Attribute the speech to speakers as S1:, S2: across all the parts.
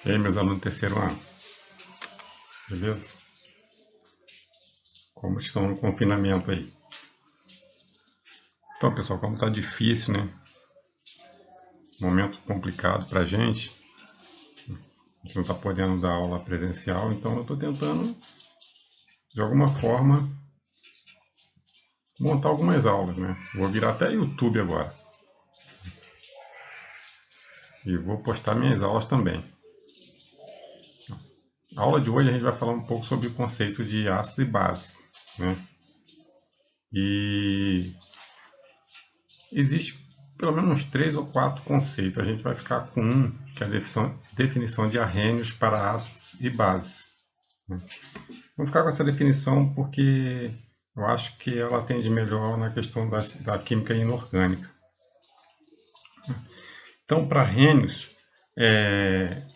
S1: E aí, meus alunos do terceiro ano, beleza? Como estão no confinamento aí? Então, pessoal, como tá difícil, né? Momento complicado pra gente. A gente não tá podendo dar aula presencial, então eu tô tentando, de alguma forma, montar algumas aulas, né? Vou virar até YouTube agora. E vou postar minhas aulas também. A aula de hoje a gente vai falar um pouco sobre o conceito de ácido e base, né? E existe pelo menos uns 3 ou 4 conceitos. A gente vai ficar com um, que é a definição de arrênios para ácidos e bases. Vamos ficar com essa definição porque eu acho que ela atende melhor na questão da química inorgânica. Então, para arrênios,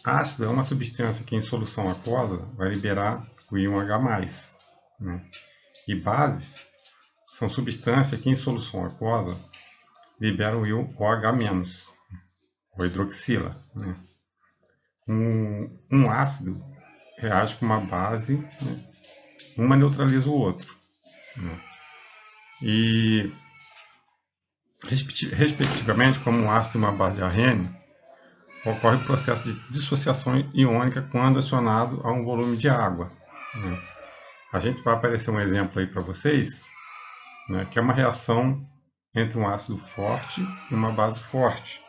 S1: ácido é uma substância que em solução aquosa vai liberar o íon H+, né? E bases são substâncias que em solução aquosa liberam o íon OH-, ou hidroxila, né? Um ácido reage com uma base, né? Uma neutraliza o outro, né? E, respectivamente, como um ácido e uma base de arrênio, ocorre o processo de dissociação iônica quando acionado a um volume de água, né? A gente vai aparecer um exemplo aí para vocês, né, que é uma reação entre um ácido forte e uma base forte,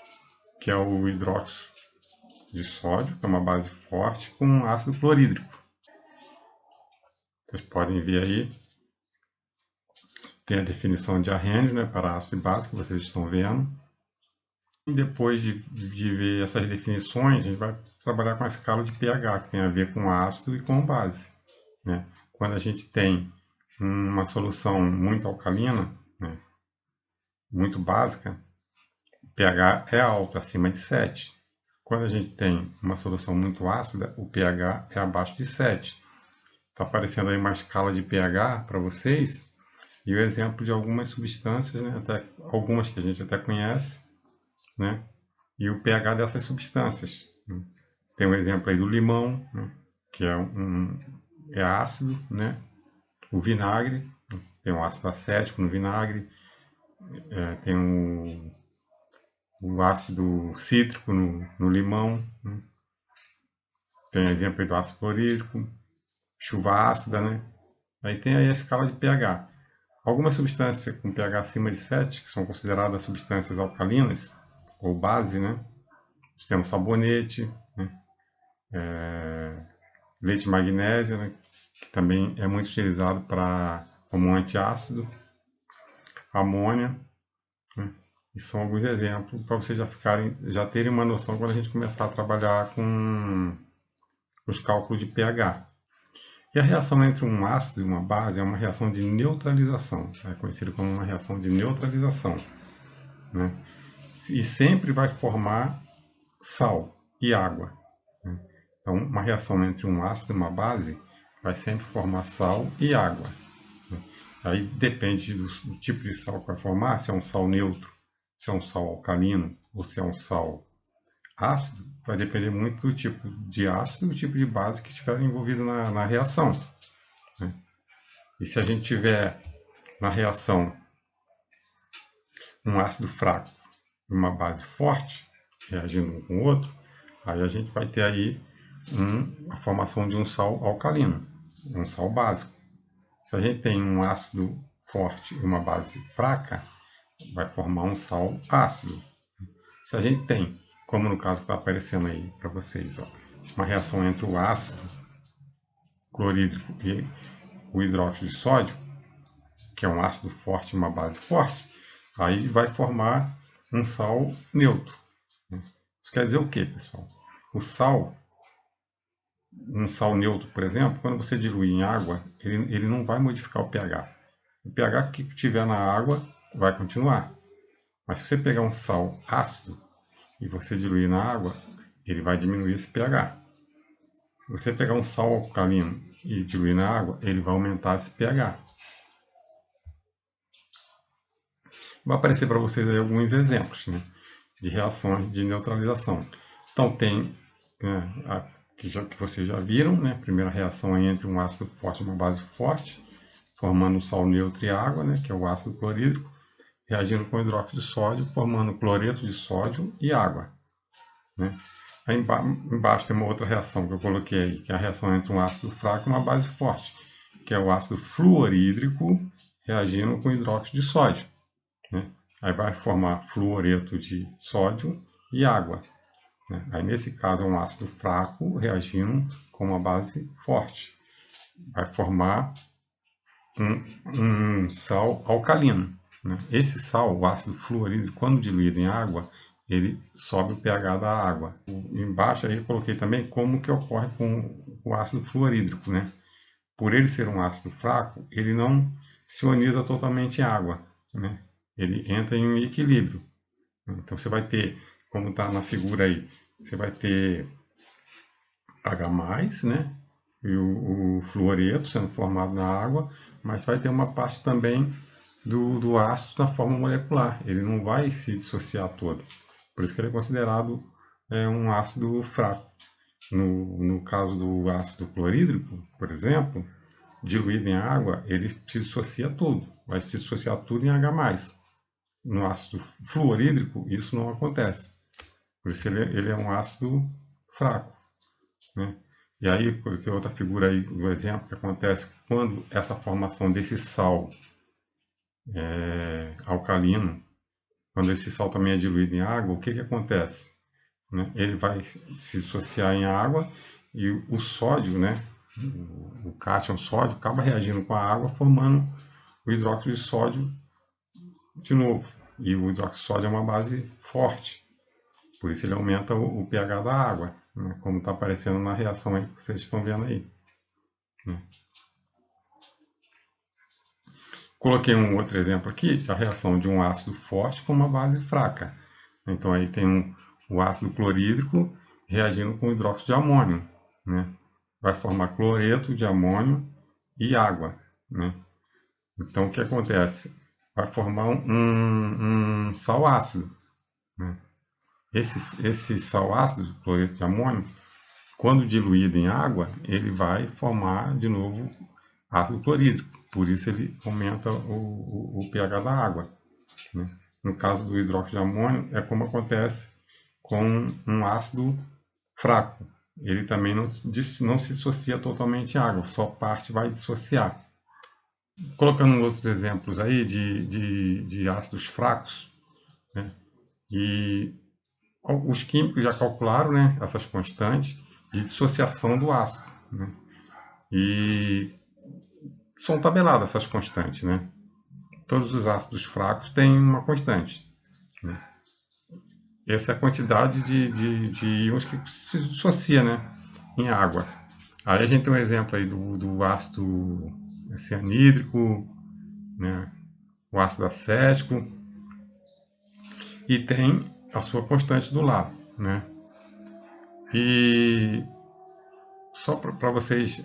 S1: que é o hidróxido de sódio, que é uma base forte, com um ácido clorídrico. Vocês podem ver aí, tem a definição de arrênio, né, para ácido e base, que vocês estão vendo. E depois de ver essas definições, a gente vai trabalhar com a escala de pH, que tem a ver com ácido e com base, né? Quando a gente tem uma solução muito alcalina, né, muito básica, o pH é alto, acima de 7. Quando a gente tem uma solução muito ácida, o pH é abaixo de 7. Está aparecendo aí uma escala de pH para vocês e o exemplo de algumas substâncias, né, até algumas que a gente até conhece, né, e o pH dessas substâncias. Tem um exemplo aí do limão, né, que é ácido, né? O vinagre, tem um ácido acético no vinagre, tem o ácido cítrico no limão, né? Tem exemplo aí do ácido clorídrico, chuva ácida, né? Aí tem aí a escala de pH. Algumas substâncias com pH acima de 7, que são consideradas substâncias alcalinas, ou base, né? Nós temos sabonete, né? Leite magnésio, né? Que também é muito utilizado como antiácido, amônia, né? E são alguns exemplos para vocês já terem uma noção quando a gente começar a trabalhar com os cálculos de pH. E a reação entre um ácido e uma base é uma reação de neutralização, é conhecido como uma reação de neutralização, né? E sempre vai formar sal e água, né? Então, uma reação entre um ácido e uma base vai sempre formar sal e água, né? Aí depende do tipo de sal que vai formar, se é um sal neutro, se é um sal alcalino ou se é um sal ácido, vai depender muito do tipo de ácido e do tipo de base que estiver envolvido na reação, né? E se a gente tiver na reação um ácido fraco e uma base forte, reagindo um com o outro, aí a gente vai ter aí a formação de um sal alcalino, um sal básico. Se a gente tem um ácido forte e uma base fraca, vai formar um sal ácido. Se a gente tem, como no caso que está aparecendo aí para vocês, ó, uma reação entre o ácido clorídrico e o hidróxido de sódio, que é um ácido forte e uma base forte, aí vai formar um sal neutro. Isso quer dizer o quê, pessoal? O sal, um sal neutro, por exemplo, quando você dilui em água, ele não vai modificar o pH. O pH que tiver na água vai continuar. Mas se você pegar um sal ácido e você diluir na água, ele vai diminuir esse pH. Se você pegar um sal alcalino e diluir na água, ele vai aumentar esse pH. Vai aparecer para vocês aí alguns exemplos, né, de reações de neutralização. Então tem né, que vocês já viram, né? Primeira reação é entre um ácido forte e uma base forte, formando sal neutro e água, né? Que é o ácido clorídrico, reagindo com hidróxido de sódio, formando cloreto de sódio e água, né? Aí embaixo tem uma outra reação que eu coloquei aí, que é a reação entre um ácido fraco e uma base forte, que é o ácido fluorídrico reagindo com hidróxido de sódio, né? Aí vai formar fluoreto de sódio e água, né? Aí nesse caso é um ácido fraco reagindo com uma base forte. Vai formar um sal alcalino, né? Esse sal, o ácido fluorídrico, quando diluído em água, ele sobe o pH da água. Embaixo aí eu coloquei também como que ocorre com o ácido fluorídrico, né? Por ele ser um ácido fraco, ele não se ioniza totalmente em água, né? Ele entra em um equilíbrio. Então você vai ter, como está na figura aí, você vai ter H+, né? E o fluoreto sendo formado na água, mas vai ter uma parte também do ácido na forma molecular. Ele não vai se dissociar todo. Por isso que ele é considerado um ácido fraco. No caso do ácido clorídrico, por exemplo, diluído em água, ele se dissocia tudo. Vai se dissociar tudo em H+. No ácido fluorídrico, isso não acontece. Por isso ele é um ácido fraco, né? E aí, porque outra figura aí do exemplo que acontece quando essa formação desse sal alcalino, quando esse sal também é diluído em água, o que que acontece? Né? Ele vai se dissociar em água e o sódio, né? O cátion sódio acaba reagindo com a água, formando o hidróxido de sódio de novo. E o hidróxido de sódio é uma base forte, por isso ele aumenta o pH da água, né? Como está aparecendo na reação aí que vocês estão vendo aí, né? Coloquei um outro exemplo aqui, a reação de um ácido forte com uma base fraca. Então aí tem o ácido clorídrico reagindo com hidróxido de amônio, né? Vai formar cloreto de amônio e água, né? Então o que acontece? Vai formar um sal ácido, né? Esse sal ácido, cloreto de amônio, quando diluído em água, ele vai formar de novo ácido clorídrico. Por isso ele aumenta o pH da água, né? No caso do hidróxido de amônio, é como acontece com um ácido fraco. Ele também não se dissocia totalmente em água, só parte vai dissociar. Colocando outros exemplos aí de ácidos fracos, né? E os químicos já calcularam, né, essas constantes de dissociação do ácido, né? E são tabeladas essas constantes, né? Todos os ácidos fracos têm uma constante, né? Essa é a quantidade de íons que se dissocia, né, em água. Aí a gente tem um exemplo aí do ácido cianídrico, né, o ácido acético, e tem a sua constante do lado, né? E só para vocês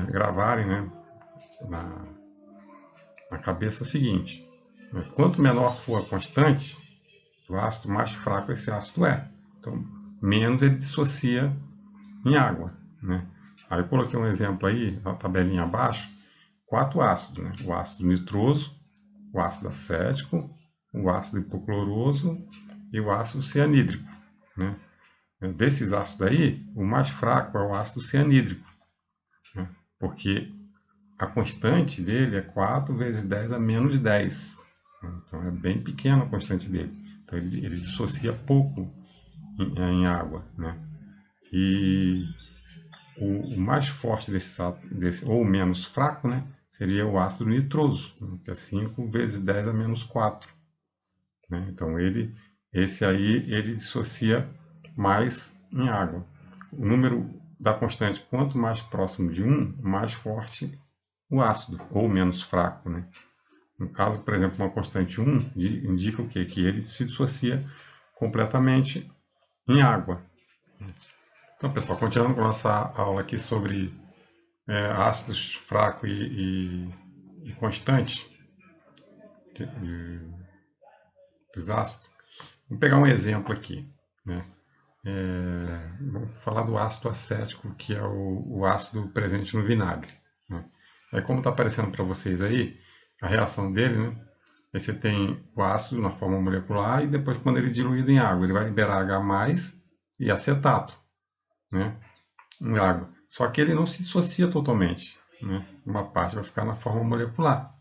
S1: gravarem, né, na cabeça é o seguinte, né, quanto menor for a constante do ácido, mais fraco esse ácido é. Então, menos ele dissocia em água, né? Aí eu coloquei um exemplo aí, na tabelinha abaixo, 4 ácidos, né? O ácido nitroso, o ácido acético, o ácido hipocloroso e o ácido cianídrico, né? Desses ácidos aí, o mais fraco é o ácido cianídrico, né? Porque a constante dele é 4 vezes 10 a menos 10. Então é bem pequena a constante dele. Então ele dissocia pouco em água, né? E o mais forte desse, ou menos fraco, né, seria o ácido nitroso, né, que é 5 vezes 10 a menos 4. Né? Então esse aí ele dissocia mais em água. O número da constante, quanto mais próximo de 1, mais forte o ácido, ou menos fraco, né? No caso, por exemplo, uma constante 1 indica o quê? Que ele se dissocia completamente em água. Então, pessoal, continuando com a nossa aula aqui sobre ácidos fracos e constantes dos ácidos, vamos pegar um exemplo aqui, né? Vamos falar do ácido acético, que é o ácido presente no vinagre, né? Aí, como está aparecendo para vocês aí, a reação dele, né? Aí você tem o ácido na forma molecular e depois, quando ele é diluído em água, ele vai liberar H+, e acetato, né? Em água. Só que ele não se dissocia totalmente, né? Uma parte vai ficar na forma molecular.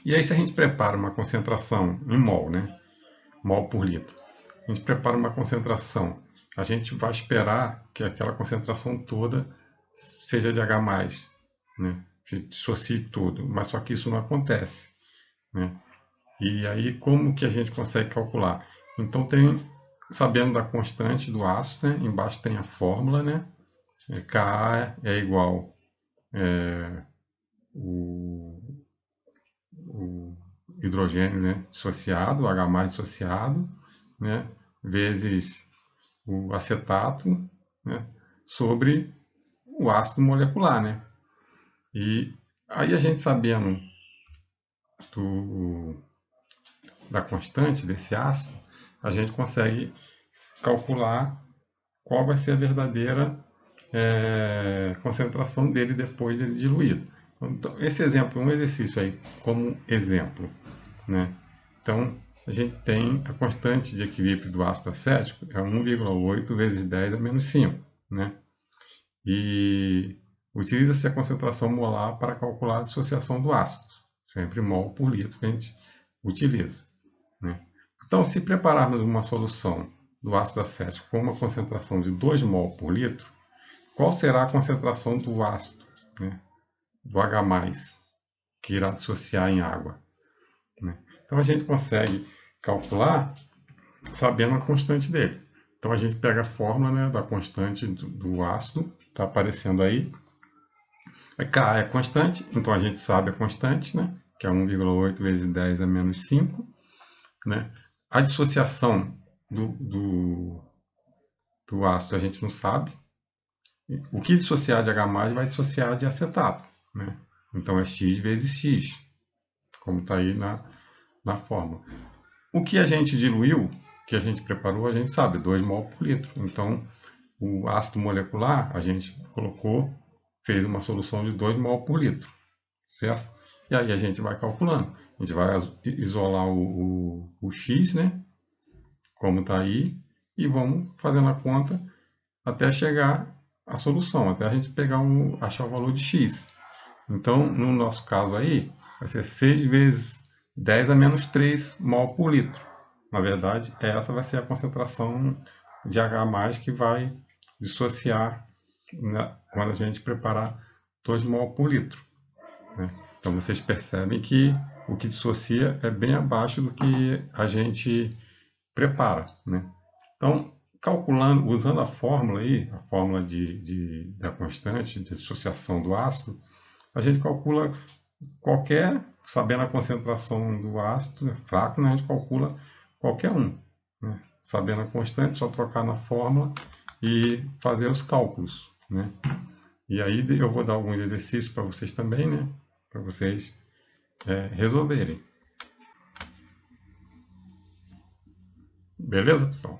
S1: E aí, se a gente prepara uma concentração em mol, né? Mol por litro. A gente prepara uma concentração. A gente vai esperar que aquela concentração toda seja de H+, né? Se dissocie tudo. Mas só que isso não acontece, né? E aí, como que a gente consegue calcular? Então, sabendo da constante do ácido, né? Embaixo tem a fórmula, né? Ka é igual o, o hidrogênio, né? Dissociado, H+ dissociado, né? Vezes o acetato, né? Sobre o ácido molecular, né? E aí a gente sabendo do, da constante desse ácido, a gente consegue calcular qual vai ser a verdadeira concentração dele depois dele diluído. Então, esse exemplo é um exercício aí, como exemplo, né? Então, a gente tem a constante de equilíbrio do ácido acético, é 1,8 vezes 10 a menos 5, né? E utiliza-se a concentração molar para calcular a dissociação do ácido, sempre mol por litro que a gente utiliza, né? Então, se prepararmos uma solução do ácido acético com uma concentração de 2 mol por litro, qual será a concentração do ácido, né, do H+, que irá dissociar em água, né? Então, a gente consegue calcular sabendo a constante dele. Então, a gente pega a fórmula, né, da constante do ácido, está aparecendo aí. K é constante, então a gente sabe a constante, né, que é 1,8 vezes 10 a menos 5, né? A dissociação do ácido a gente não sabe. O que dissociar de H+, vai dissociar de acetato, né? Então é X vezes X, como está aí na fórmula. O que a gente diluiu, que a gente preparou, a gente sabe, 2 mol por litro. Então, o ácido molecular, a gente colocou, fez uma solução de 2 mol por litro, certo? E aí a gente vai calculando. A gente vai isolar o X, né? Como está aí, e vamos fazendo a conta até chegar à solução, até a gente achar o valor de X. Então, no nosso caso aí, vai ser 6 vezes 10 a menos 3 mol por litro. Na verdade, essa vai ser a concentração de H+, que vai dissociar, né, quando a gente preparar 2 mol por litro, né? Então, vocês percebem que o que dissocia é bem abaixo do que a gente prepara, né? Então, calculando, usando a fórmula aí, a fórmula da constante de dissociação do ácido, a gente calcula sabendo a concentração do ácido, né, fraco, né, a gente calcula qualquer um, né? Sabendo a constante, só trocar na fórmula e fazer os cálculos, né? E aí eu vou dar alguns exercícios para vocês também, né? Para vocês resolverem. Beleza, pessoal?